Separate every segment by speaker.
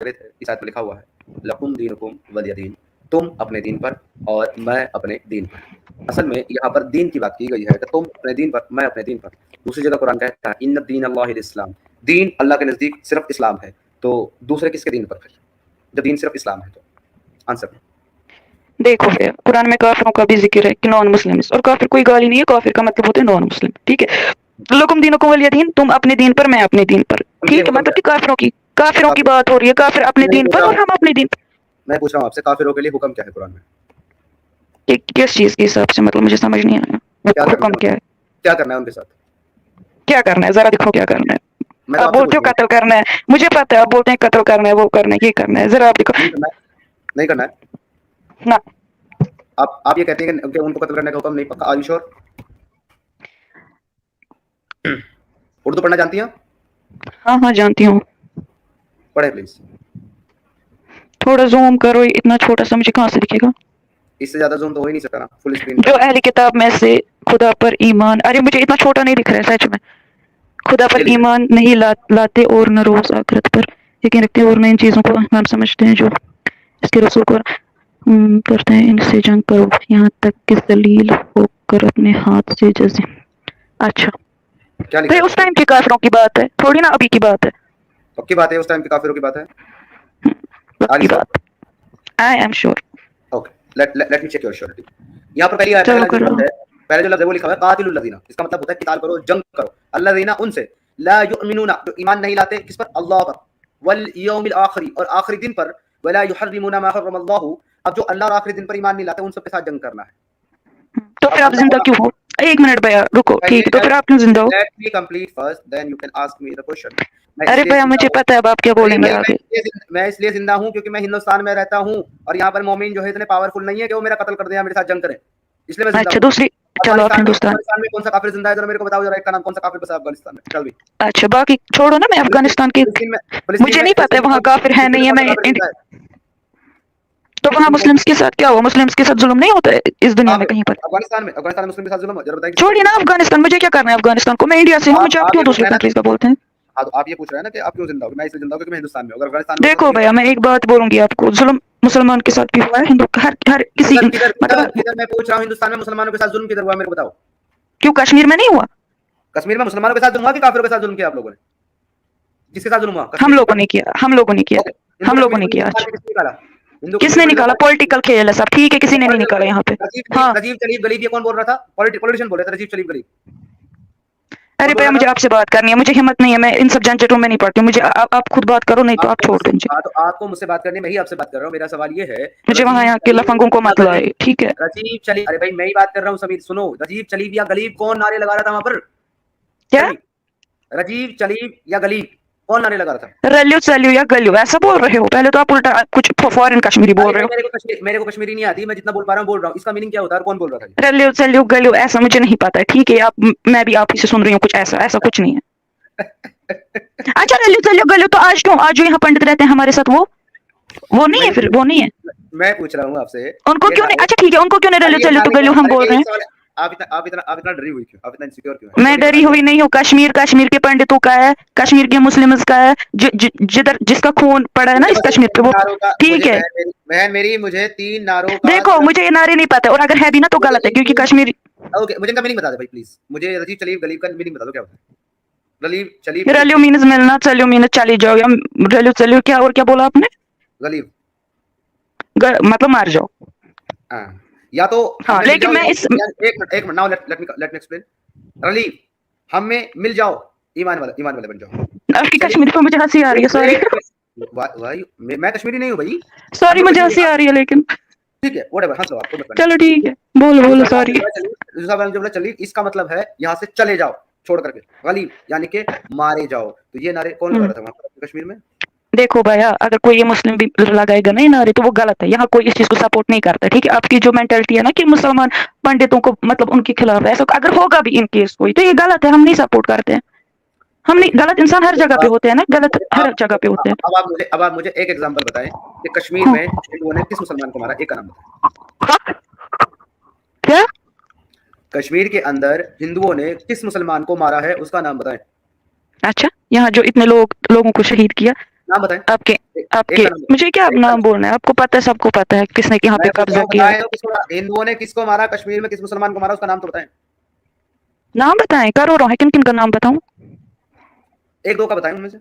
Speaker 1: رہے تھے اس آیت میں لکھا ہوا ہے لکم دینکم ولی دین, تم اپنے دین پر اور میں اپنے دین پر. اصل میں یہاں پر دین کی بات کی گئی ہے کہ تم اپنے دین پر میں اپنے دین پر. دوسری جگہ قرآن کہتا ہے ان الدین اللہ الاسلام, دین اللہ کے نزدیک صرف اسلام ہے. تو دوسرے کس کے دین پر پھر جب دین صرف اسلام ہے؟ تو آنسر
Speaker 2: دیکھو پھر قرآن میں کافروں کا بھی ذکر ہے کہ نان مسلم, اور کافر کوئی گالی نہیں ہے, کافر کا مطلب ہوتا ہے نان مسلم. ٹھیک ہے, لکم دینکم ولی دین, تم اپنے دین پر میں اپنے دین پر. ٹھیک ہے, مطلب کہ کافروں کی بات ہو رہی ہے, کافر اپنے دین پر اور ہم اپنے دین پر.
Speaker 1: میں پوچھ رہا ہوں آپ سے کافروں کے لیے حکم کیا ہے قرآن میں؟
Speaker 2: کس چیز کے حساب سے, مطلب مجھے سمجھ نہیں آیا حکم کیا ہے.
Speaker 1: کیا کرنا ہے ان کے ساتھ؟
Speaker 2: کیا کرنا ہے ذرا دکھو کیا کرنا ہے.
Speaker 1: میں تو
Speaker 2: آپ
Speaker 1: آپ سے
Speaker 2: بولتے ہو
Speaker 1: پوچھ
Speaker 2: قتل کرنا ہے, مجھے پتا ہے آپ بولتے ہیں قتل کرنا ہے, وہ کرنا ہے, یہ کرنا ہے, ذرا آپ دیکھو.
Speaker 1: نہیں کرنا ہے
Speaker 2: نہ,
Speaker 1: آپ یہ کہتے ہیں کہ ان کو قتل کرنے کا حکم نہیں پکا. آر یو شور؟ اردو پڑھنا جانتی ہیں؟
Speaker 2: ہاں ہاں جانتی ہوں.
Speaker 1: پڑھے پلیز.
Speaker 2: تھوڑا زوم کرو, اتنا چھوٹا سا مجھے کہاں سے دکھے گا.
Speaker 1: اس سے زیادہ زوم تو ہو ہی نہیں سکتا نا, فل اسکرین
Speaker 2: جو
Speaker 1: پر.
Speaker 2: اہل کتاب میں سے خدا پر ایمان, ارے مجھے اتنا چھوٹا نہیں دکھ رہا ہے سچ میں. خدا پر ایمان نہیں لاتے اور نہ روز آخرت پر یقین رکھتے اور نہ ان چیزوں کو اہم سمجھتے ہیں جو اس کے رسول کو کرتے ہیں, ان سے جنگ کرو یہاں تک کہ ذلیل ہو کر اپنے ہاتھ سے جزے. اچھا,
Speaker 1: کیا
Speaker 2: تو
Speaker 1: لکھا
Speaker 2: یہ اس ٹائم کی کافروں کی بات ہے, تھوڑی نا ابھی کی بات ہے.
Speaker 1: پکی بات ہے, اس ٹائم کی کافروں کی بات ہے.
Speaker 2: وقت کی بات. I am sure.
Speaker 1: Okay, let me check your surety. یہاں پر پہلا
Speaker 2: چلو
Speaker 1: جو
Speaker 2: کرو.
Speaker 1: لفظ ہے, پہلے جو لفظ ہے وہ لکھا ہوا ہے قاتل الذین, اس کا مطلب ہوتا ہے قتال کرو, جنگ کرو. الذین, ان سے, لا یؤمنون, جو ایمان نہیں لاتے کس پر, اللہ پر, والیوم الآخر, اور آخری دن پر, ولا یحرمون ما حرم اللہ. اب جو اللہ اور آخری دن پر ایمان نہیں لاتے ان سب کے ساتھ جنگ کرنا ہے.
Speaker 2: تو پھر آپ زندہ کیوں ہو؟ ایک منٹ بھیا رکو, ٹھیک ہے, تو پھر آپ کیوں زندہ ہو؟
Speaker 1: Let me complete first, then you can ask me the question.
Speaker 2: ارے بھیا مجھے پتا ہے اب آپ کیا بولیں گے آگے.
Speaker 1: میں اس لیے زندہ ہوں کیونکہ میں ہندوستان میں رہتا ہوں اور یہاں پر مومن جو ہے اتنے پاورفل نہیں ہے کہ وہ میرا قتل کر دیں یا میرے ساتھ جنگ کریں, اس لیے میں زندہ
Speaker 2: اچھا
Speaker 1: ہوں.
Speaker 2: دوسری, چلو آپ ہندوستان.
Speaker 1: افغانستان میں کون سا کافر زندہ ہے ذرا میرے کو بتاؤ, ذرا ایک کا نام کون سا کافر بسا افغانستان میں, چل بھی.
Speaker 2: اچھا باقی چھوڑو نا, میں افغانستان کی, مجھے نہیں پتا ہے وہاں کافر ہے نہیں ہے. میں تو وہاں مسلمس کے ساتھ کیا ہوا, مسلمس کے ساتھ ظلم نہیں ہوتا ہے اس دنیا میں کہیں پر؟
Speaker 1: افغانستان میں مسلم کے ساتھ ظلم, ذرا بتائیں.
Speaker 2: چھوڑیے نا افغانستان, مجھے کیا کرنا ہے افغانستان کو, میں انڈیا سے ہوں, مجھے آپ کیوں دوسری کنٹریز کا بولتے ہیں؟
Speaker 1: آپ یہ پوچھ رہے ہیں نا کہ آپ کیوں زندہ ہو. میں اس لیے زندہ ہوں کیونکہ میں ہندوستان میں ہوں. اگر افغانستان میں
Speaker 2: دیکھو بھیا میں ایک بات بولوں گی آپ کو, ظلم مسلمان کے ساتھ بھی ہوا ہے, ہندو ہر کسی, مطلب
Speaker 1: میں پوچھ رہا ہوں ہندوستان میں مسلمانوں کے ساتھ ظلم کدھر ہوا میرے کو بتاؤ.
Speaker 2: کیوں کشمیر میں نہیں ہوا؟
Speaker 1: کشمیر میں مسلمانوں کے ساتھ ظلم ہوا کہ کافروں کے ساتھ ظلم کیا آپ لوگوں نے؟ کس کے ساتھ ظلم ہوا؟
Speaker 2: ہم لوگوں نے کیا, ہم لوگوں نے کیا, ہم لوگوں نے کیا. کس نے نکالا؟ پولیٹیکل کھیل ہے سب, ٹھیک ہے, کسی نے نہیں نکالا یہاں پہ. ہاں
Speaker 1: رجیب چلیب غلیب, یہ کون بول رہا تھا؟ پولیٹیشین بول رہے تھے رجیب چلیب غلیب.
Speaker 2: ارے بھیا مجھے آپ سے بات کرنی ہے, مجھے ہمت نہیں ہے, میں ان سب جھنجھٹوں میں نہیں پڑتی ہوں. مجھے آپ خود بات کرو, نہیں تو آپ چھوڑ دیں مجھے.
Speaker 1: تو آپ کو مجھ سے بات کرنی, میں ہی آپ سے بات کر رہا ہوں. میرا سوال یہ ہے
Speaker 2: مجھے وہاں یہاں کے لفنگوں کو مت لائے, ٹھیک ہے.
Speaker 1: رجیب چلیب, ارے بھائی میں ہی بات کر رہا ہوں, سمیر سنو. رجیب چلیب یا غلیب کون نعرے لگا رہا تھا وہاں پر؟
Speaker 2: کیا
Speaker 1: رجیب چلیب یا غلیب کون نعرے لگا رہا تھا؟
Speaker 2: رلیو چلیو یا گلیو ایسا بول رہے ہو؟ پہلے تو آپ الٹا کچھ فورن کشمیری بول رہے ہو.
Speaker 1: میرے کو کشمیری نہیں آتی, میں جتنا بول پا رہا ہوں بول رہا ہوں. اس کا میننگ کیا ہوتا ہے اور کون بول رہا تھا؟
Speaker 2: رلیو چلیو گلیو ایسا مجھے نہیں پتا ہے, ٹھیک ہے. آپ, میں بھی آپ ہی سے سن رہی ہوں کچھ ایسا, ایسا کچھ نہیں ہے. اچھا رلیو چلیو گلیو تو آج کیوں, آج جو یہاں پنڈت رہتے ہیں ہمارے ساتھ, وہ نہیں ہے پھر, وہ نہیں ہے.
Speaker 1: میں پوچھ رہا ہوں آپ سے,
Speaker 2: ان کو کیوں نہیں, اچھا ٹھیک ہے, ان کو کیوں نہیں رلیو چلیو گلیو ہم بول رہے ہیں؟
Speaker 1: آپ اتنا ڈری ہوئی کیوں, آپ اتنا انسیکیور کیوں ہیں؟
Speaker 2: میں ڈری ہوئی نہیں ہوں. کشمیر کے پنڈتوں کا ہے, کشمیر کے مسلمز کا ہے, جدھر جس کا خون پڑا ہے نا اس کشمیر پہ, وہ ٹھیک ہے.
Speaker 1: بہن میری, مجھے 3 نعروں کا,
Speaker 2: دیکھو مجھے یہ نعرے نہیں پتا, اور اگر ہے بھی نا تو غلط ہے, کیونکہ کشمیر.
Speaker 1: اوکے, مجھے ان کا میننگ بتا دے بھائی پلیز. مجھے رجیب چلیب غلیب کا میننگ بتا دو, کیا ہوتا ہے رلیب چلیب؟
Speaker 2: رلیو مینز ملنا, چلیو مینز چلی جاؤ, یا رلیو چلیو کیا, اور کیا بولا آپ نے؟
Speaker 1: غلیب
Speaker 2: مطلب مار جاؤ.
Speaker 1: ہاں, یا تو
Speaker 2: ہاں,
Speaker 1: ہمیں مل
Speaker 2: لیکن
Speaker 1: جاؤ,
Speaker 2: میں اس
Speaker 1: ایک minute now let me explain. رلیب ہم میں مل جاؤ, ایمان والے بن جاؤ.
Speaker 2: آپ کی کشمیری پہ مجھے ہنسی آ رہی ہے, سوری.
Speaker 1: میں کشمیری نہیں ہوں بھائی,
Speaker 2: سوری مجھے ہنسی آ رہی ہے لیکن.
Speaker 1: ٹھیک ہے, whatever, ہنس لو آپ کو.
Speaker 2: چلو ٹھیک ہے, بولو سوری.
Speaker 1: چلیے, اس کا مطلب ہے یہاں سے چلے جاؤ چھوڑ کر کے. غلیب یعنی کہ مارے جاؤ. تو یہ نعرے کون لگا رہا تھا وہاں پر کشمیر میں؟
Speaker 2: دیکھو بھیا, اگر کوئی یہ مسلم بھی لگائے گا نہیں نعرے, تو وہ غلط ہے. یہاں کوئی اس چیز کو سپورٹ نہیں کرتا, ٹھیک ہے. آپ کی جو مینٹلٹی ہے نا کہ مسلمان پنڈتوں کو, مطلب ان کے خلاف ہے, ایسا اگر ہوگا بھی ان کیس کوئی, تو یہ غلط ہے. ہم نہیں سپورٹ کرتے ہیں. ہم نہیں, غلط انسان ہر جگہ پہ ہوتے ہیں نا, غلط ہر جگہ پہ ہوتے ہیں.
Speaker 1: اب آپ مجھے ایک ایگزامپل بتائیں کہ کشمیر میں ہندوؤں نے کس مسلمان کو مارا, ایک کا نام بتائیں.
Speaker 2: کیا
Speaker 1: کشمیر کے اندر ہندوؤں نے کس مسلمان کو مارا ہے, اس کا نام بتائیں.
Speaker 2: اچھا, یہاں جو اتنے لوگوں کو شہید کیا,
Speaker 1: नाम बताएं,
Speaker 2: आपके
Speaker 1: एक
Speaker 2: आपके
Speaker 1: का नाम
Speaker 2: मुझे क्या
Speaker 1: एक का
Speaker 2: नाम बोलना है, आपको पता है, सबको पता है किसने यहाँ पे
Speaker 1: मैं पूछ रहा
Speaker 2: कब्जा
Speaker 1: हूँ,
Speaker 2: किया है।
Speaker 1: बताएं तो किसको, हिंदुओं ने किसको मारा कश्मीर में, किस मुसलमान को मारा, उसका नाम तो बताएं।
Speaker 2: नाम बताएं, करोड़ों है, किन किन का नाम बताऊं?
Speaker 1: एक दो का बताएं उनमें से,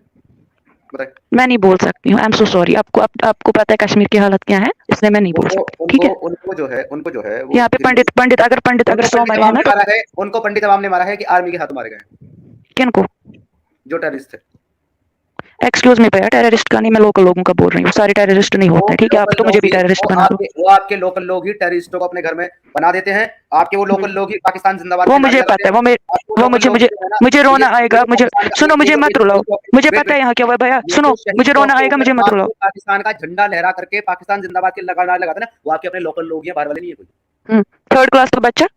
Speaker 1: बताएं।
Speaker 2: मैं नहीं बोल सकती हूँ, आई एम सो सॉरी। आपको पता है कश्मीर की हालत क्या है, इसलिए मैं नहीं बोल
Speaker 1: उनको
Speaker 2: सकती, ठीक
Speaker 1: उनको
Speaker 2: है।
Speaker 1: उनको जो है वो
Speaker 2: यहाँ पे
Speaker 1: हिंदू,
Speaker 2: पंडित अगर
Speaker 1: उनको
Speaker 2: 100
Speaker 1: पंडित
Speaker 2: मरे हैं
Speaker 1: अवाम
Speaker 2: ना
Speaker 1: ने
Speaker 2: तो
Speaker 1: मारा है, उनको पंडित अवाम ने मारा है कि आर्मी के हाथों मारे गए हैं,
Speaker 2: किनको?
Speaker 1: जो टेररिस्ट थे।
Speaker 2: एक्सक्यूज मी भैया, टेररिस्ट का नहीं, मैं लोकल लोगों का बोल रही हूँ, सारे टेररिस्ट नहीं
Speaker 1: वो
Speaker 2: होते हैं, ठीक है। आप
Speaker 1: लोकल
Speaker 2: तो मुझे
Speaker 1: लोग
Speaker 2: भी
Speaker 1: ही,
Speaker 2: टेररिस्ट बना दो।
Speaker 1: वो आपके लोकल लोग ही टेररिस्टों को अपने घर में बना देते हैं। आपके वो लोकल लोग ही पाकिस्तान जिंदाबाद
Speaker 2: वो
Speaker 1: के नारे
Speaker 2: मुझे
Speaker 1: लगाते
Speaker 2: पता है,
Speaker 1: हैं। आपके वो
Speaker 2: वो
Speaker 1: लोकल लोग
Speaker 2: मुझे
Speaker 1: जो है ना,
Speaker 2: मुझे
Speaker 1: ये
Speaker 2: रोना
Speaker 1: ये
Speaker 2: आएगा,
Speaker 1: जो
Speaker 2: मुझे
Speaker 1: पाकिस्तान का
Speaker 2: सुनो, मुझे मत रुलाओ, मुझे
Speaker 1: वेट
Speaker 2: पता है
Speaker 1: वेट
Speaker 2: यहाँ क्या हुआ है भैया,
Speaker 1: ये
Speaker 2: सुनो,
Speaker 1: जो शहीद
Speaker 2: मुझे
Speaker 1: चौक
Speaker 2: रोना
Speaker 1: के
Speaker 2: आएगा,
Speaker 1: ऊपर
Speaker 2: मुझे मत रुलाओ।
Speaker 1: आपको पाकिस्तान का झंडा लहरा करके पाकिस्तान जिंदाबाद के नारे लगाते हैं ना, वो आपके अपने लोकल लोग ही हैं, बाहर वाले नहीं है कोई।
Speaker 2: थर्ड क्लास का बच्चा,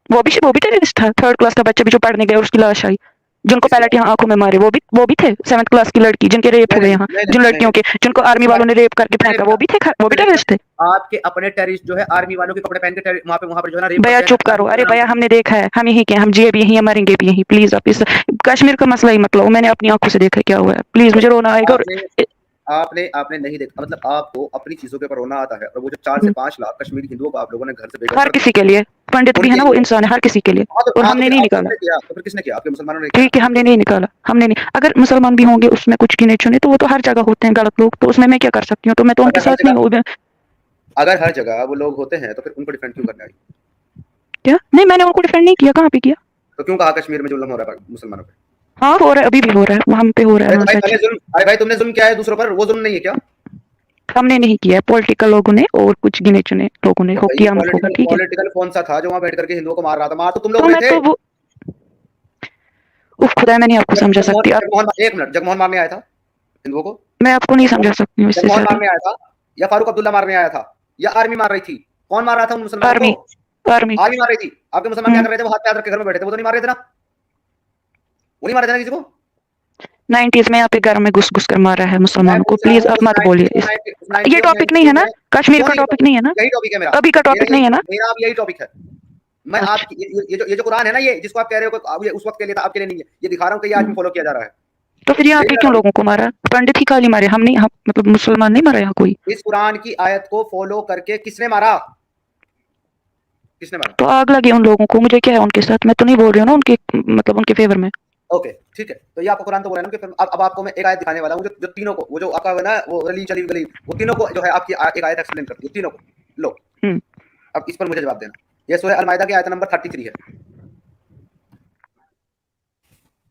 Speaker 2: वो भी टेररिस्ट था। थर्ड क्लास का बच्चा भी जो पढ़ने गया, उसकी लाश आई, जिनको
Speaker 1: किसकी
Speaker 2: पैलेट
Speaker 1: बात?
Speaker 2: यहाँ आंखों में मारे, वो भी थे। 7th क्लास की लड़की जिनके रेप
Speaker 1: नहीं
Speaker 2: हुए
Speaker 1: नहीं
Speaker 2: यहाँ,
Speaker 1: नहीं
Speaker 2: जिन
Speaker 1: नहीं
Speaker 2: लड़कियों के, जिनको आर्मी
Speaker 1: उसके बारे
Speaker 2: वालों ने रेप करके
Speaker 1: में नहीं
Speaker 2: फेंका,
Speaker 1: पता,
Speaker 2: वो भी
Speaker 1: नहीं
Speaker 2: टेररिस्ट थे।
Speaker 1: पता। आपके अपने टेररिस्ट जो है आर्मी वालों के कपड़े पहन के वहां पे जो है ना रेप
Speaker 2: भैया
Speaker 1: करते हैं,
Speaker 2: चुप करो,
Speaker 1: आर्मी
Speaker 2: अरे
Speaker 1: के नाम
Speaker 2: भैया
Speaker 1: पे।
Speaker 2: हमने देखा है, हम यही के, हम जिए भी यहीं, मरेंगे भी यहीं। प्लीज आप इस कश्मीर का मसला ही मत लो, मैंने अपनी आंखों से देखा क्या हुआ है, प्लीज मुझे रोना आएगा। और
Speaker 1: आपने आपने आपने नहीं देखा, मतलब आपको अपनी चीजों के ऊपर रोना आता है, और वो जो 4 से 5 लाख कश्मीरी हिंदुओं को आप लोगों ने घर से बेघर
Speaker 2: हर
Speaker 1: कर
Speaker 2: किसी
Speaker 1: दिया,
Speaker 2: के लिए, पंडित भी है
Speaker 1: उनके
Speaker 2: ना, वो
Speaker 1: लिए।
Speaker 2: इंसान है, हर किसी के लिए। और
Speaker 1: हाँ, तो
Speaker 2: हमने
Speaker 1: फिर
Speaker 2: नहीं
Speaker 1: आप
Speaker 2: निकाला,
Speaker 1: किसने किया, तो फिर किसने किया, आपके मुसलमानों ने किया ना।
Speaker 2: ठीक है, हमने नहीं निकाला, हमने नहीं। अगर मुसलमान भी होंगे उसमें कुछ गिने चुने, तो वो तो हर जगह होते हैं गलत लोग, तो उसमें मैं क्या कर सकती हूँ, तो मैं तो उनके
Speaker 1: अगर हर
Speaker 2: साथ नहीं
Speaker 1: जगह
Speaker 2: हूँ।
Speaker 1: अगर हर जगह वो लोग होते हैं, तो फिर उनको डिफेंड क्यों करना है?
Speaker 2: क्या? नहीं, मैंने उनको डिफेंड नहीं किया, कहाँ पे किया?
Speaker 1: तो क्यों कहा कश्मीर में जुल्म हो रहा है मुसलमानों पे?
Speaker 2: हाँ हो रहा है, अभी भी हो रहा है, हम पे हो रहा है, हाँ सच है।
Speaker 1: अरे भाई तुमने जुल्म किया है दूसरों पर, वो जुल्म नहीं है क्या?
Speaker 2: हमने नहीं किया है, पॉलिटिकल लोगों ने और कुछ गिने चुने लोगों ने
Speaker 1: तो
Speaker 2: हो
Speaker 1: भाई
Speaker 2: किया होगा, ठीक है।
Speaker 1: पॉलिटिकल कौन सा था जो वहां बैठ करके हिंदुओं को मार रहा था? मार तो तुम लोग
Speaker 2: तो
Speaker 1: रहे
Speaker 2: मैं
Speaker 1: थे।
Speaker 2: तो वो, उफ खुदा, मैं नहीं आपको समझा सकती। आप,
Speaker 1: एक मिनट, जगमोहन मारने आया था हिंदुओं को?
Speaker 2: मैं आपको नहीं समझा सकती हूँ इससे
Speaker 1: जगमोहन
Speaker 2: ज्यादा।
Speaker 1: मारने आया था, या फारूक अब्दुल्ला मारने आया था, या आर्मी मार रही थी? कौन मार रहा था उन मुसलमानों को?
Speaker 2: Army, army.
Speaker 1: आर्मी मार रही थी। आपके मुसलमान क्या कर रहे थे? वो हाथ पे हाथ रख के घर में बैठे थे, वो तो नहीं मार रहे थे ना? वो नहीं मार रहे थे ना किसी को?
Speaker 2: 90s में यहाँ पे घर में घुस घुस कर मारा है
Speaker 1: मैं
Speaker 2: मुसलमानों को,
Speaker 1: पूछ रहा
Speaker 2: प्लीज
Speaker 1: हूँ
Speaker 2: आप
Speaker 1: उस
Speaker 2: मत
Speaker 1: 90
Speaker 2: बोलिए
Speaker 1: उस
Speaker 2: इस,
Speaker 1: 90 उस
Speaker 2: ये
Speaker 1: 90 और
Speaker 2: टॉपिक नहीं है
Speaker 1: 92
Speaker 2: ना,
Speaker 1: में
Speaker 2: कश्मीर
Speaker 1: क्यों
Speaker 2: का
Speaker 1: नहीं?
Speaker 2: टॉपिक नहीं है ना,
Speaker 1: यही टॉपिक है मेरा।
Speaker 2: अभी का टॉपिक नहीं है ना।
Speaker 1: मेरा अब यही टॉपिक है। मैं
Speaker 2: अच्छा,
Speaker 1: आप ये जो कुरान है ना, ये जिसको आप कह रहे हो कि ये उस वक्त के लिए था, आपके लिए नहीं है, ये दिखा रहा हूँ कि ये आज भी फॉलो किया जा रहा है।
Speaker 2: तो फिर यहाँ
Speaker 1: यही
Speaker 2: पे
Speaker 1: मेरा
Speaker 2: क्यों
Speaker 1: टॉपिक।
Speaker 2: लोगों को मारा? पंडित ही खाली मारे, हम नहीं, हम मतलब मुसलमान नहीं मारा यहाँ कोई।
Speaker 1: इस कुरान की आयत को फॉलो करके किसने मारा? किसने मारा?
Speaker 2: तो आग लगी उन लोगों को, मुझे क्या है उनके साथ, मैं तो नहीं बोल रही हूँ ना उनके, मतलब उनके फेवर में।
Speaker 1: ओके ठीक है, तो ये आपको कुरान तो बोला ना कि फिर अब आपको मैं एक आयत दिखाने वाला हूँ जो तीनों को, वो जो आपका है ना वो रली चली गली, वो तीनों को जो है आपकी एक आयत एक्सप्लेन करती है तीनों को। लो अब इस पर मुझे जवाब देना। ये सूरह अल माइदा की आयत नंबर 33 है।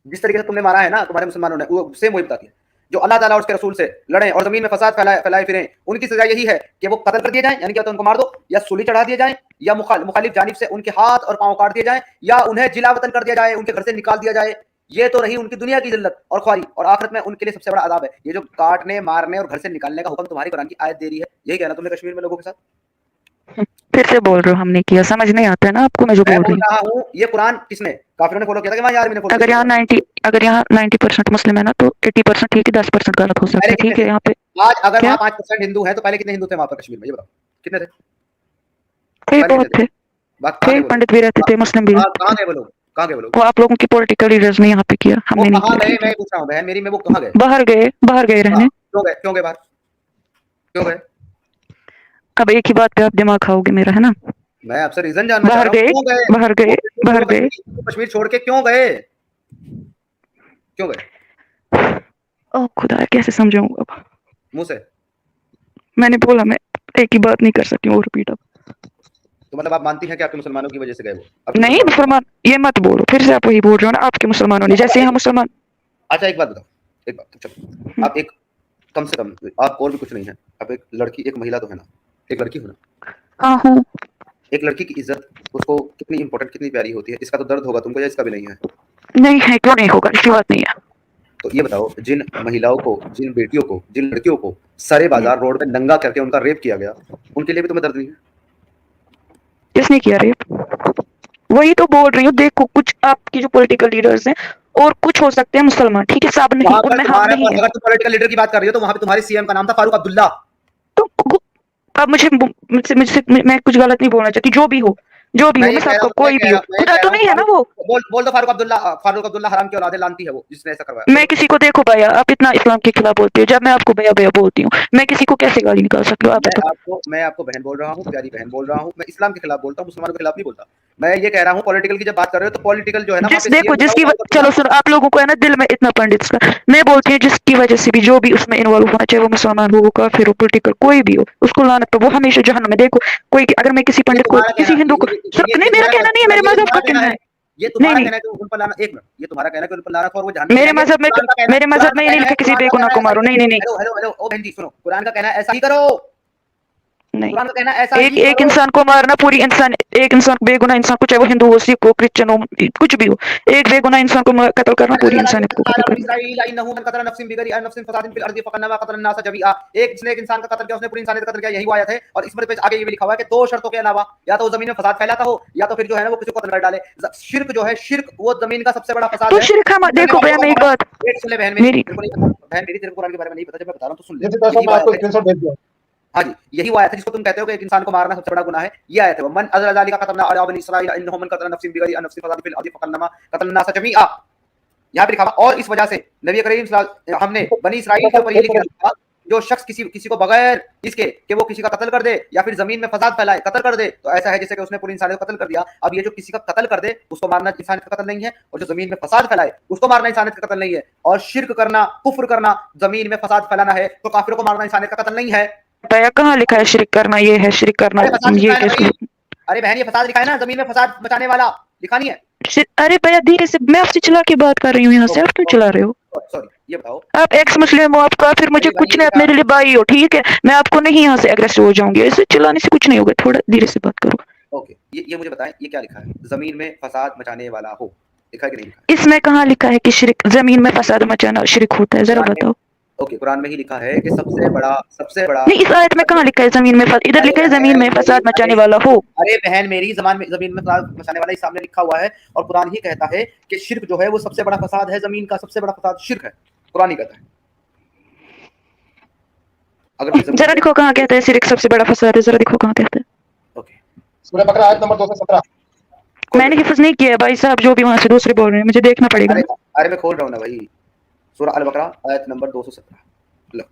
Speaker 1: जिस तरीके से तुमने मारा है ना तुम्हारे मुसलमानों ने, वो सेम वही बताती है। जो अल्लाह ताला और उसके रसूल से लड़े और जमीन में फसाद फैलाए फिरें, उनकी सजा यही है कि वो कत्ल कर दिए जाएं, यानी क्या तो उनको मार दो, या सूली चढ़ा दिए जाएं, या मुखालिफ जानिब से उनके हाथ और पांव काट दिए जाएं, या उन्हें जिला वतन कर दिया जाए, उनके घर से निकाल दिया जाए। ये तो रही उनकी दुनिया की जिल्लत और ख्वारी, और आखिरत में उनके लिए सबसे बड़ा अदाब है। ये जो काटने मारने और घर से निकालने का हुक्म तुम्हारी कुरान की आयत दे रही है, यही कहना तुमने कश्मीर में लोगों के साथ।
Speaker 2: फिर से बोल रहे हो हमने किया, समझ नहीं आता है ना आपको मैं जो
Speaker 1: मैं
Speaker 2: बोल रही
Speaker 1: बोल
Speaker 2: हूँ।
Speaker 1: रहा हूँ ये कुरान किसने, काफिरों ने फॉलो किया था कि वहां आर्मी ने फॉलो
Speaker 2: अगर
Speaker 1: किया?
Speaker 2: यहाँ 90% मुस्लिम है ना, तो 80% ठीक है, 10% गलत हो सकता
Speaker 1: पहले
Speaker 2: है,
Speaker 1: कितने
Speaker 2: ठीक है।
Speaker 1: थे?
Speaker 2: यहाँ पे
Speaker 1: आज अगर
Speaker 2: क्या
Speaker 1: वहां 5% हिंदू हैं तो पहले कितने हिंदू थे वहां पर कश्मीर में, ये बताओ कितने थे?
Speaker 2: थे,
Speaker 1: पहले
Speaker 2: बहुत
Speaker 1: कितने थे?
Speaker 2: थे,
Speaker 1: बात कहाँ गए वो लोग?
Speaker 2: पंडित भी रहते थे, मुस्लिम भी रहते
Speaker 1: कहाँ
Speaker 2: थे।
Speaker 1: गए वो लोग? कहाँ गए वो लोग?
Speaker 2: वो आप लोगों के पॉलिटिकल लीडर्स ने यहाँ पे किया,
Speaker 1: वो
Speaker 2: हमने नहीं
Speaker 1: कहाँ
Speaker 2: किया,
Speaker 1: गए?
Speaker 2: ठीक
Speaker 1: मैं
Speaker 2: है।
Speaker 1: पूछ रहा हूँ बहन मेरी, में वो कहाँ गए?
Speaker 2: बाहर गए
Speaker 1: हाँ,
Speaker 2: रहने।
Speaker 1: क्यों गए? क्यों गए बाहर? क्यों गए?
Speaker 2: अब एक ही बात पे आप दिमाग खाओगे मेरा, है ना।
Speaker 1: मैं आपसे रीजन जानना चाह
Speaker 2: बाहर
Speaker 1: रहा हूँ,
Speaker 2: गए,
Speaker 1: क्यों गए?
Speaker 2: बाहर गए, बाहर गए।
Speaker 1: वो कश्मीर छोड़ के क्यों गए? क्यों गए?
Speaker 2: ओ खुदा, कैसे समझाऊं अब।
Speaker 1: मुंह से।
Speaker 2: मैंने बोला मैं एक ही बात नहीं कर सकती हूँ रिपीट अब।
Speaker 1: तो मतलब आप मानती हैं कि आपके मुसलमानों की वजह से गए वो? आपके
Speaker 2: नहीं
Speaker 1: मुसलमानों
Speaker 2: मुसलमान, ये मत बोलो, फिर से आप वही बोल रहे हो ना, आपके मुसलमानों ने, जैसे यहाँ मुसलमान।
Speaker 1: अच्छा एक बात बताओ, एक बात चलो, आप एक कम से कम, आप और भी कुछ नहीं है, आप एक लड़की, एक महिला तो है ना, एक लड़की हो ना,
Speaker 2: हाँ हूँ।
Speaker 1: एक लड़की की इज्जत उसको कितनी इंपॉर्टेंट, कितनी प्यारी होती है, इसका तो दर्द होगा तुमको, या इसका भी नहीं है?
Speaker 2: नहीं है, क्यों नहीं होगा, ऐसी बात नहीं है।
Speaker 1: तो ये बताओ, जिन महिलाओं को, जिन बेटियों को, जिन लड़कियों को सरे बाजार रोड पे नंगा करके उनका रेप किया गया, उनके लिए भी तुम्हें दर्द नहीं है?
Speaker 2: किसने किया रेप? वही तो बोल रही हूँ, देखो कुछ आपकी जो पॉलिटिकल लीडर्स हैं, और कुछ हो सकते हैं मुसलमान, ठीक है, सब नहीं, उनमें हम नहीं है।
Speaker 1: अगर तुम पॉलिटिकल लीडर की बात कर रही हो तो वहां पे तुम्हारे सीएम का नाम था फारूक अब्दुल्ला।
Speaker 2: तो अब मुझे मुझसे मुझसे मैं कुछ गलत नहीं बोलना चाहती, जो भी हो, जो भी
Speaker 1: मैं
Speaker 2: हो,
Speaker 1: ये
Speaker 2: मैं
Speaker 1: कह रहा
Speaker 2: आपका
Speaker 1: हूँ
Speaker 2: कोई भी हो,
Speaker 1: मैं ये
Speaker 2: खुदा
Speaker 1: कह
Speaker 2: तो
Speaker 1: रहा हूँ
Speaker 2: नहीं है ना वो।
Speaker 1: बोल दो फारूक अब्दुल्ला हराम की औलाद है, लानती है वो जिसने ऐसा करवाया।
Speaker 2: मैं किसी को देखो भैया, आप इतना इस्लाम के खिलाफ बोलते हो, जब मैं आपको भैया भैया बोलती हूँ, मैं किसी को कैसे गाली निकाल सकती हूँ, आप बताओ।
Speaker 1: मैं आपको बहन बोल रहा हूँ, प्यारी बहन बोल रहा हूँ, मैं इस्लाम के खिलाफ बोलता हूँ, मुसलमानों के खिलाफ नहीं बोलता। मैं ये कह रहा हूँ पॉलिटिकल की जब बात कर रहे हो तो पॉलिटिकल जो है ना वहाँ
Speaker 2: जिस
Speaker 1: पे
Speaker 2: देखो
Speaker 1: सीएम लिखा
Speaker 2: जिसकी
Speaker 1: हुआ फारूक
Speaker 2: चलो
Speaker 1: अब्दुल्ला।
Speaker 2: सुनो, आप लोगों को है ना दिल में इतना पंडित का, मैं बोलती हूँ जिसकी वजह से भी जो भी उसमें इन्वॉल्व होना, चाहे वो मुसलमान हो, वो काफिर हो, पोलिटिकल कोई भी हो, उसको लानत पर, वो हमेशा जहन्नम में। देखो कोई अगर मैं किसी
Speaker 1: ये
Speaker 2: पंडित को,
Speaker 1: तुम्हारा कहना
Speaker 2: किसी हिंदू को, नहीं
Speaker 1: ये
Speaker 2: मेरा
Speaker 1: तुम्हारा
Speaker 2: कहना नहीं है, मेरे
Speaker 1: ये
Speaker 2: मजहब
Speaker 1: तुम्हारा
Speaker 2: का
Speaker 1: कहना
Speaker 2: कहना
Speaker 1: है,
Speaker 2: है।
Speaker 1: ये
Speaker 2: नहीं
Speaker 1: तुम्हारा
Speaker 2: नहीं,
Speaker 1: कहना है कि उन पर लाना, एक मिनट, ये तुम्हारा कहना है कि उन पर लाना और वो जहन्नम में
Speaker 2: मेरे
Speaker 1: जाएंगे।
Speaker 2: मजहब में मेरे मजहब में ये नहीं लिखा किसी
Speaker 1: कुरान का
Speaker 2: बेगुनाह
Speaker 1: कहना है
Speaker 2: को
Speaker 1: ऐसा ही
Speaker 2: मारो। नहीं
Speaker 1: करो।
Speaker 2: नहीं नहीं
Speaker 1: हेलो ओ बहन जी सुनो, कुरान का कहना है ऐसा ही करो।
Speaker 2: नहीं,
Speaker 1: कुरान का कहना है ऐसा
Speaker 2: एक
Speaker 1: ही
Speaker 2: एक
Speaker 1: करो।
Speaker 2: इंसान को मारना, पूरी इंसान, एक इंसान बेगुनाह इंसान को, चाहे वो हिंदू हो, सिख हो, क्रिश्चियन हो, कुछ भी हो, एक बेगुनाह इंसान को कत्ल करना पूरी इंसानियत को कत्ल करना।
Speaker 1: एक जिसने एक इंसान का कत्ल किया उसने पूरी इंसानियत का कत्ल किया, यही वो आयत है। और इसमें आगे ये भी लिखा हुआ है कि दो शर्तों के अलावा, या तो वो जमीन में फसाद फैलाता हो, या तो फिर जो है ना वो किसी को कत्ल कर डाले। शिर्क जो है, शिर्क वो जमीन का सबसे बड़ा फसाद
Speaker 2: तो
Speaker 1: है।
Speaker 2: शिरक हम
Speaker 1: करने
Speaker 2: देखो
Speaker 1: वालों
Speaker 2: भैया,
Speaker 1: को
Speaker 2: मैं एक
Speaker 1: हमारा
Speaker 2: बात
Speaker 1: एक सुन ले बहन मेरी,
Speaker 2: मेरी,
Speaker 1: तेरे को नहीं पता, बहन मेरी तेरे को कुरान के बारे में नहीं पता, जब मैं बता रहा हूँ तो सुन ले।
Speaker 3: जैसे दरअसल
Speaker 1: यही
Speaker 3: मैं
Speaker 1: वो
Speaker 3: आपको
Speaker 1: आयत है,
Speaker 3: स्क्रीनशॉट भेज दिया।
Speaker 1: हाँ जी, यही वो आयत है जिसको तुम कहते हो कि एक इंसान को मारना सबसे बड़ा गुनाह है। ये आयत है वो, मन अज़ल ज़ालिका कतलना अला बनी इसराइल इन्नहु मन कतला नफ्सिन बिगैरि नफ्सिन फसाद फिल अर्दि फकन्नमा कतलना सजमीआ। यहाँ पे लिखा हुआ, और इस वजह से नबी करीम हमने बनी इसराइल के ऊपर ये लिख के रखा, जो शख्स किसी को बगैर इसके कि वो किसी का कत्ल कर दे या फिर जमीन में फसाद फैलाए कत्ल कर दे, तो ऐसा है जैसे कि उसने पूरी इंसानियत को कत्ल कर दिया। अब ये जो किसी का कत्ल कर दे उसको मारना इंसानियत का कत्ल नहीं है, और जो जमीन में फसाद फैलाए उसको मारना इंसानियत का कत्ल नहीं है। और शिर्क करना, कुफ्र करना, जमीन में फसाद फैलाना है, तो काफिरों को मारना इंसानियत का कत्ल नहीं है।
Speaker 2: भैया कहाँ लिखा है शिरक करना, ये है शिरक करना,
Speaker 1: अरे फसाद
Speaker 2: ये
Speaker 1: लिखा है ना
Speaker 2: कैसे?
Speaker 1: भाई, अरे बहन ये फसाद लिखा है ना, जमीन में फसाद मचाने वाला लिखा नहीं है।
Speaker 2: अरे भैया धीरे से, मैं आपसे चिल्ला के बात कर रही हूँ यहाँ से, आप क्यों चिल्ला रहे हो?
Speaker 1: सॉरी, ये बताओ।
Speaker 2: आप एक्स मुस्लिम हो, आप काफिर, मुझे
Speaker 1: अरे भाई
Speaker 2: कुछ
Speaker 1: ये
Speaker 2: नहीं, आप
Speaker 1: लिखा,
Speaker 2: मेरे लिए भाई हो, ठीक है? मैं आपको नहीं यहाँ से एग्रेसिव हो जाऊंगी, ऐसे चिल्लाने से कुछ नहीं होगा, थोड़ा धीरे से बात करो।
Speaker 1: ओके, ये मुझे बताएं, ये क्या लिखा है? जमीन में फसाद मचाने वाला हो, लिखा है कि नहीं लिखा है?
Speaker 2: इसमें कहाँ लिखा है कि शिरक, जमीन में फसाद मचाना शिरक होता है? जरा
Speaker 1: कुरान में,
Speaker 2: बताओ।
Speaker 1: ओके, कुरान में ही लिखा है कि सबसे बड़ा
Speaker 2: नहीं, इस आयत में कहाँ लिखा है जमीन में इधर
Speaker 1: अरे
Speaker 2: लिखा है जमीन
Speaker 1: बहन
Speaker 2: में
Speaker 1: मेरी,
Speaker 2: फसाद मचाने वाला हो।
Speaker 1: अरे बहन मेरी, जमीन में फसाद मचाने वाला ही सामने लिखा हुआ है। और कुरान ही कहता है कि शिर्क जो है वो सबसे बड़ा फसाद है, जमीन का सबसे बड़ा फसाद शिर्क है, कुरान ही कहता है। अगर
Speaker 2: जरा दिखो कहाँ कहता है शिरक सबसे बड़ा फसाद है, जरा दिखो कहाँ कहता है।
Speaker 1: ओके,
Speaker 3: सूरह बकरा आयत नंबर 217।
Speaker 2: मैंने हिफ्ज नहीं किया है भाई साहब, जो भी वहां से दूसरे बोल रहे हैं, मुझे देखना पड़ेगा।
Speaker 1: अरे मैं खोल रहा हूँ ना भाई, सूरह अल बकरा आयत नंबर 217। लो,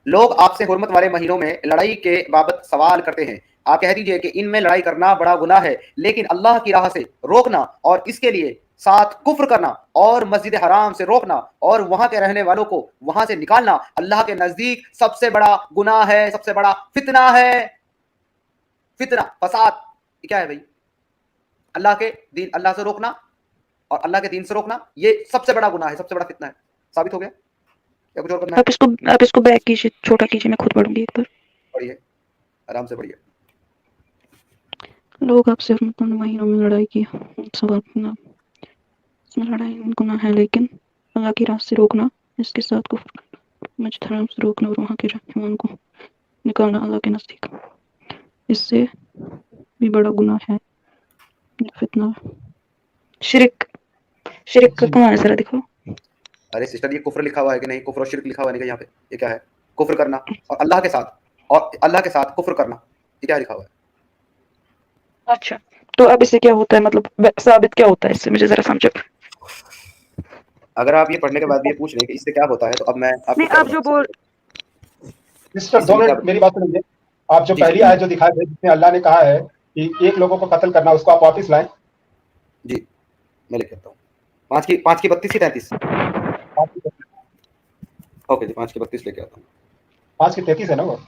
Speaker 1: लोग आपसे हुर्मत वाले महीनों में लड़ाई के बाबत सवाल करते हैं, आप कह दीजिए कि इनमें लड़ाई करना बड़ा गुनाह है, लेकिन अल्लाह की राह से रोकना और इसके लिए साथ कुफ्र करना और मस्जिद हराम से रोकना और वहां के रहने वालों को वहां से निकालना अल्लाह के नजदीक सबसे बड़ा गुनाह है, सबसे बड़ा फितना है। फितना, फसाद क्या है भाई? अल्लाह के दीन, अल्लाह से रोकना और अल्लाह के दीन से रोकना, ये सबसे बड़ा गुनाह है, सबसे बड़ा फितना है। साबित हो गया या कुछ और करना है?
Speaker 2: आप इसको बैक कीजिए, छोटा कीजिए, मैं खुद पढ़ूंगी एक बार।
Speaker 1: पढ़िए, आराम से पढ़िए।
Speaker 2: लोग आपसे महीनों में लड़ाई की सवाल करना, इसमें लड़ाई गुनाह है, लेकिन अल्लाह की राह से रोकना, इसके साथ को मस्जिद हराम से रोकना और वहाँ के रहने वालों को निकालना अल्लाह के नज़दीक, इससे भी बड़ा गुनाह है, फितना। शिरक, शिरक का कहाँ है, जरा दिखाओ।
Speaker 1: अरे सिस्टर, ये कुफ्र लिखा हुआ है कि नहीं? कुफ्र और शिरक लिखा हुआ है नहीं यहाँ पे? ये क्या है? कुफ्र करना और अल्लाह के साथ कुफ्र करना, ये क्या लिखा हुआ है?
Speaker 2: अच्छा, तो अब इससे क्या होता है, मतलब साबित क्या होता है इससे, मुझे जरा समझो।
Speaker 1: अगर आप ये पढ़ने के बाद भी ये पूछ रहे हैं कि इससे क्या होता है, तो अब मैं
Speaker 2: नहीं, आप जो बोल,
Speaker 3: सिस्टर 2 मिनट मेरी बात सुनिए। आप जो पहली आयत जो दिखाए थे जिसमें अल्लाह ने कहा है कि एक लोगों को कत्ल करना, उसको आप वापस लाएं।
Speaker 1: जी, मैं लिख देता हूँ। 5 की 32 की 33। ओके जी, 5 की 32 लेके आता हूँ।
Speaker 3: 5 की 33 है ना वो?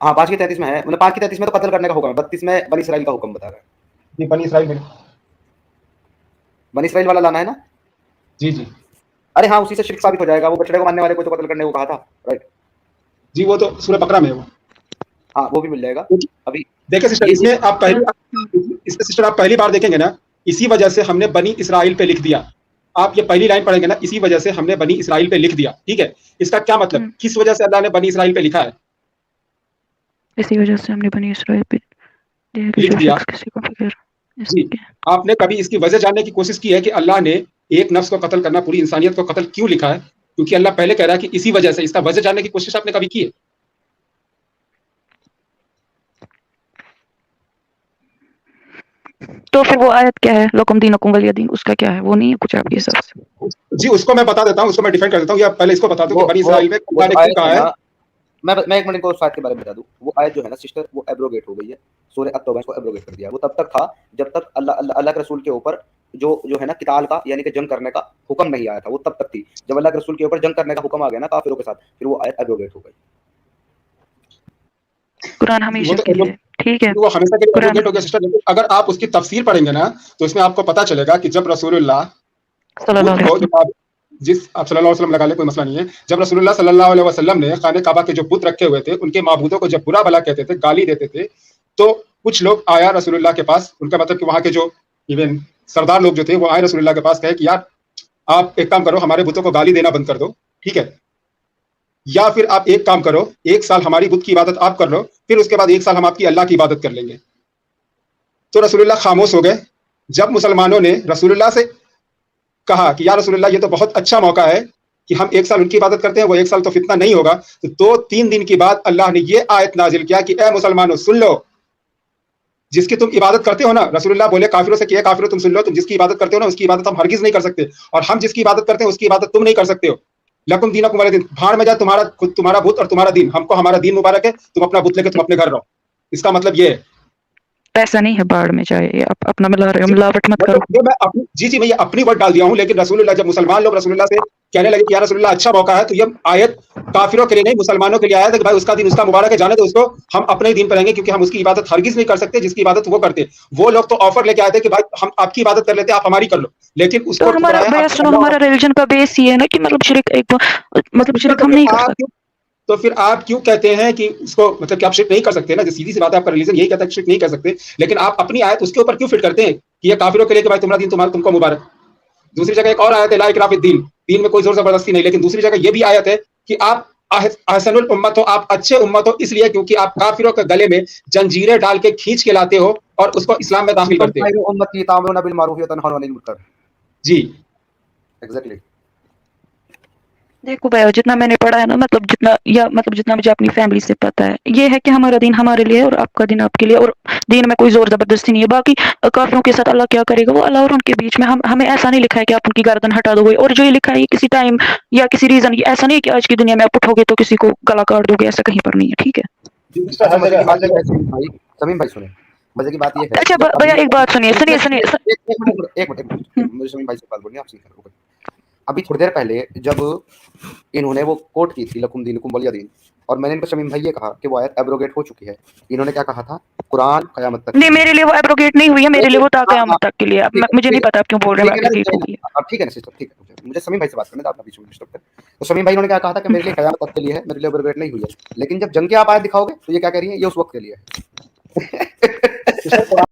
Speaker 1: हाँ, 5 की 33 में है, मतलब 5 की 33 में तो कत्ल करने का हुक्म है, 32 में बनी इसराइल का हुक्म बता रहा है।
Speaker 3: जी, बनी इसराइल में,
Speaker 1: बनी इसराइल वाला लाना है ना?
Speaker 3: जी जी
Speaker 1: अरे हाँ, उसी से शिर्क साबित हो जाएगा, वो बछड़े को मारने वाले को तो कत्ल करने को कहा था, राइट?
Speaker 3: जी, वो तो सूरह बकरा में है वो।
Speaker 1: हाँ, वो भी मिल जाएगा। अभी
Speaker 3: देखिए सिस्टर, इसमें आप पहली बार देखेंगे ना, इसी वजह से हमने बनी इसराइल पे लिख दिया। आप ये पहली लाइन पढ़ेंगे ना, इसी वजह से हमने बनी इसराइल पे लिख दिया, ठीक है? इसका क्या मतलब, किस वजह से अल्लाह ने बनी इसराइल पे लिखा है?
Speaker 2: इसी वजह से हमने बनी इसराइल पे
Speaker 3: लिख दिया।
Speaker 2: किसी को बगैर
Speaker 3: जी, आपने कभी इसकी वजह जानने की कोशिश की है कि अल्लाह ने एक नफ्स को कत्ल करना, पूरी इंसानियत को कत्ल क्यों लिखा है? क्योंकि अल्लाह पहले कह रहा है कि इसी वजह से, इसका वजह जानने की कोशिश आपने कभी की है?
Speaker 2: तो फिर वो आयत क्या है, लकुम दीनुकुम वलिय दीन, उसका क्या है? वो नहीं है कुछ आपके हिसाब से?
Speaker 3: जी उसको मैं बता देता हूँ, उसको मैं डिफाइन कर देता हूँ, या पहले इसको बता दूं कि बनी इसराइल में
Speaker 1: वो
Speaker 3: अल्लाह
Speaker 1: जो
Speaker 3: ने
Speaker 1: आयत
Speaker 3: क्यों
Speaker 1: है
Speaker 3: कहा है।
Speaker 1: ना, मैं एक मिनट को उस आयत के बारे में बता दूं। वो आयत जो है ना सिस्टर, वो एब्रोगेट हो गई है, सूरह अत-तौबा को एब्रोगेट कर दिया। वो तब तक था जब तक अल्लाह के रसूल के ऊपर जो है ना किताल का यानी कि जंग करने का हुक्म नहीं आया था, वो तब तक थी। जब अल्लाह के रसूल के ऊपर जंग करने का हुक्म आ गया ना काफिरों के साथ, फिर वो आयत एब्रोगेट हो गई।
Speaker 2: कुरान
Speaker 3: वो
Speaker 2: हमेशा
Speaker 3: तो
Speaker 2: के लिए, ठीक है,
Speaker 3: वो हमेशा के लिए
Speaker 2: कुरान
Speaker 3: एब्रोगेट हो गया सिस्टर, लेकिन अगर आप उसकी तफसीर पढ़ेंगे ना तो इसमें आपको पता चलेगा कि जब रसूलुल्लाह
Speaker 2: सल्लल्लाहु
Speaker 3: बुत
Speaker 2: अलैहि
Speaker 3: को जो जिस आप सल्लल्लाहु अलैहि वसल्लम लगा ले, कोई मसला नहीं है, जब रसूलुल्लाह सल्लल्लाहु अलैहि वसल्लम ने खाने काबा के जो बुत रखे हुए थे उनके माबूदों को जब बुरा भला कहते थे, गाली देते थे, तो कुछ लोग आया रसूलुल्लाह के पास, उनका मतलब कि वहां के जो इवन सरदार लोग जो थे वो आए रसूलुल्लाह के पास, कहे कि यार आप एक काम करो, हमारे बुतों को गाली देना बंद कर दो, ठीक है, या फिर आप एक काम करो, एक साल हमारी बुत की इबादत आप कर लो, फिर उसके बाद एक साल हम आपकी अल्लाह की इबादत कर लेंगे। तो रसूलुल्लाह खामोश हो गए। जब मुसलमानों ने रसूलुल्लाह से कहा कि या रसूलुल्लाह ये तो बहुत अच्छा मौका है कि हम एक साल उनकी इबादत करते हैं, वो एक साल तो फितना नहीं होगा, तो 2-3 दिन के बाद अल्लाह ने ये आयत नाजिल किया कि ए मुसलमानों सुन लो, जिसकी तुम इबादत करते हो ना, रसूलुल्लाह बोले काफिरों से कि काफिरों तुम सुन लो, तुम जिसकी इबादत करते हो ना उसकी इबादत हम हरगिज नहीं कर सकते, और हम जिसकी इबादत करते हैं उसकी इबादत तुम नहीं कर सकते हो। लकुम दीनुकुम वलिय दीन, भाड़ में जाए तुम्हारा खुद तुम्हारा बुत और तुम्हारा दीन, हमको हमारा दीन मुबारक है, तुम अपना बुत लेके तुम अपने घर रहो। इसका मतलब ये है।
Speaker 2: पैसा नहीं है बाढ़ में जाए, ये आप अपना मिलावट मत करो।
Speaker 3: ये मैं अपनी जी मैं ये अपनी वर्ड डाल दिया हूँ, लेकिन रसूलुल्लाह जब मुसलमान लोग रसूलुल्लाह से कहने लगे कि या रसूलुल्लाह अच्छा मौका है, तो ये आयत काफिरों के लिए नहीं मुसलमानों के लिए आया था कि भाई उसका दिन उसका मुबारक है, जाने दो उसको, हम अपने ही दिन पर रहेंगे, क्योंकि हम उसकी इबादत हरगिज नहीं कर सकते जिसकी इबादत वो करते। वो लोग तो ऑफर लेके आए थे कि भाई हम आपकी इबादत कर लेते, आप हमारी कर लो, लेकिन
Speaker 2: तो
Speaker 3: उसको
Speaker 2: हमारा
Speaker 3: ठुकराया।
Speaker 2: भैया सुनो, हमारा रिलीजन का बेस ये है ना कि मतलब शिरक एक मतलब शिरक हम नहीं कर सकते।
Speaker 3: तो फिर आप क्यों कहते हैं कि इसको मतलब कि आप शिरक नहीं कर सकते ना, जो सीधी सी बात है, आपका रिलीजन यही कहता है कि शिरक नहीं कर सकते, लेकिन आप अपनी आयत उसके ऊपर क्यों फिट करते हैं कि ये काफिरों के लिए कि भाई तुम्हारा दिन तुम्हारा तुमको मुबारक। दूसरी जगह एक और आयत है ला इकराह फिद्दीन, दीन में कोई जोर जबरदस्ती नहीं, लेकिन दूसरी जगह ये भी आयत है कि आप अहसनुल उम्मत हो, आप अच्छे उम्मत हो, इसलिए क्योंकि आप काफिरों के गले में जंजीरें डाल के खींच के लाते हो और उसको इस्लाम में दाखिल करते हो।
Speaker 1: उम्मती तामुरुना बिल मारूफ व तनहौना अनिल मुनकर।
Speaker 3: जी
Speaker 1: एग्जैक्टली।
Speaker 2: देखो भैया, जितना मैंने पढ़ा है ना, मतलब जितना मुझे अपनी फैमिली से पता है, ये है कि हमारा दिन हमारे लिए और आपका दिन आपके लिए, और दीन में कोई जोर जबरदस्ती नहीं है। बाकी काफिरों के साथ अल्लाह क्या करेगा, वो अल्लाह और उनके बीच में, हमें ऐसा नहीं लिखा है कि आप उनकी गर्दन हटा दोगे, और जो ये लिखा है ये किसी टाइम या किसी रीजन, ये ऐसा नहीं है कि आज की दुनिया में आप उठोगे तो किसी को गला काट दोगे, ऐसा कहीं पर नहीं है, ठीक है।
Speaker 1: समीम भाई सुने, मजे की बात ये है।
Speaker 2: अच्छा भैया एक बात सुनिए, सुनिए
Speaker 1: एक मिनट मुझे समीम भाई से बात बोलनी है, आप सुनिए। अभी थोड़ी देर पहले जब इन्होंने वो कोट की थी लकुम दीनुकुम वलिय दीन, और मैंने इनको शमीम भाई ये कहा कि वो आयत एब्रोगेट हो चुकी है, इन्होंने क्या कहा था, कुरान कयामत तक
Speaker 2: नहीं, मेरे लिए वो एब्रोगेट नहीं हुई है, मेरे लिए वो कयामत तक के लिए। मुझे नहीं पता आप क्यों बोल रहे हैं एब्रोगेट हुई है।
Speaker 1: अब ठीक है ना सिस्टर, ठीक है, मुझे समीम भाई से बात करने दो, आप बीच में डिस्टर्ब कर। तो समीम भाई ने क्या कहा था कि मेरे लिए कयामत तक के लिए है, मेरे लिए एब्रोगेट नहीं हुई है, लेकिन जब जंग की आप आयत दिखाओगे तो ये क्या कह रही है, ये उस वक्त के लिए है।